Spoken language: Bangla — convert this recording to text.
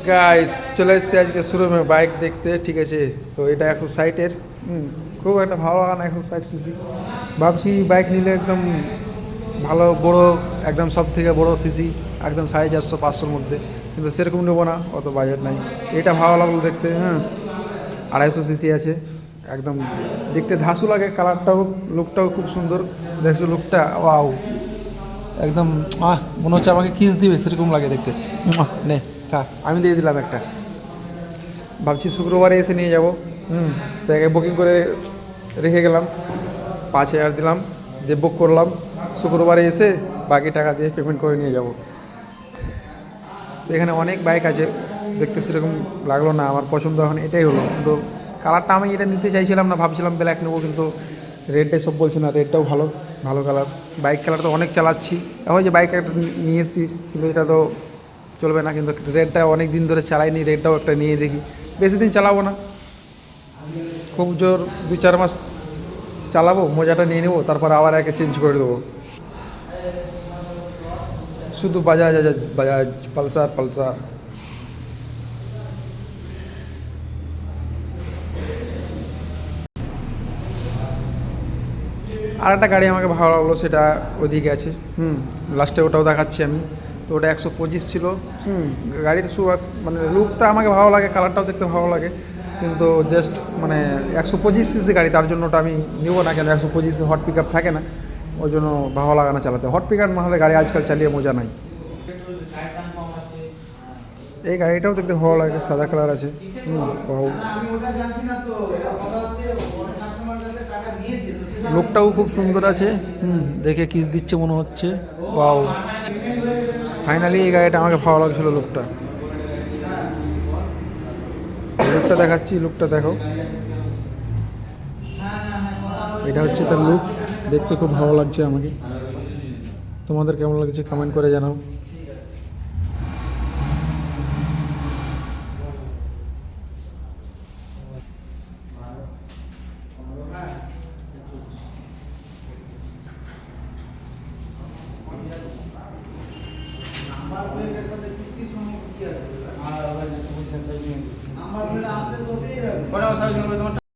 গাইস চলে এসেছি আজকে শোরুমে বাইক দেখতে, ঠিক আছে। তো এটা 160-এর, খুব একটা ভালো লাগে না। 160 সিসি ভাবছি বাইক নিলে একদম ভালো বড়, একদম সব থেকে বড় সিসি, একদম 450-500-র মধ্যে, কিন্তু সেরকম নেবো না, অত বাজেট নাই। এটা ভালো লাগলো দেখতে, 250 সিসি আছে, একদম দেখতে ধাসু লাগে, কালারটাও লুকটাও খুব সুন্দর। দেখছো লুকটা, ওয়াও, একদম মনে হচ্ছে আমাকে কিস দিবে সেরকম লাগে দেখতে। নে খা, আমি দিয়ে দিলাম একটা। ভাবছি শুক্রবারে এসে নিয়ে যাব। তো একে বুকিং করে রেখে গেলাম, 5,000 দিলাম, দিয়ে বুক করলাম। শুক্রবারে এসে বাকি টাকা দিয়ে পেমেন্ট করে নিয়ে যাব। তো এখানে অনেক বাইক আছে, দেখতে সেরকম লাগলো না, আমার পছন্দ এখন এটাই হলো। কিন্তু কালারটা আমি এটা নিতে চাইছিলাম না, ভাবছিলাম ব্ল্যাক নেবো, কিন্তু রেডটাই সব বলছে না, রেডটাও ভালো, ভালো কালার। বাইক কালার তো অনেক চালাচ্ছি, এখন যে বাইক একটা নিয়ে এসেছি, কিন্তু এটা তো চলবে না। কিন্তু রেডটা অনেক দিন ধরে চালাইনি, রেডটাও একটা নিয়ে দেখি, বেশি দিন চালাবো না, খুব জোর 2-4 মাস চালাবো, মজাটা নিয়ে নেবো, তারপর আবার একে চেঞ্জ করে দেবো। শুধু বাজাজ বাজাজ, পালসার পালসার। আর একটা গাড়ি আমাকে ভালো লাগলো, সেটা ওদিকে আছে, লাস্টে ওটাও দেখাচ্ছি আমি। তো ওটা 125 ছিল। গাড়ির মানে লুকটা আমাকে ভালো লাগে, কালারটাও দেখতে ভালো লাগে, কিন্তু জাস্ট মানে 125 সিসি গাড়ি, তার জন্য ওটা আমি নেবো না। কেন 125 হট পিক আপ থাকে না, ওই জন্য ভালো লাগে না চালাতে। হট পিক আপ না হলে গাড়ি আজকাল চালিয়ে মজা নাই। এই গাড়িটাও দেখতে ভালো লাগে, সাদা কালার আছে। লুকটাও খুব সুন্দর আছে, দেখে কিস দিচ্ছে মনে হচ্ছে। ওয়াও, ফাইনালি এই গাড়িটা আমাকে ভালো লাগছিল। লুকটা লুকটা দেখাচ্ছি, লুকটা দেখো, এটা হচ্ছে তার লুক, দেখতে খুব ভালো লাগছে আমাকে। তোমাদের কেমন লাগছে কমেন্ট করে জানাও।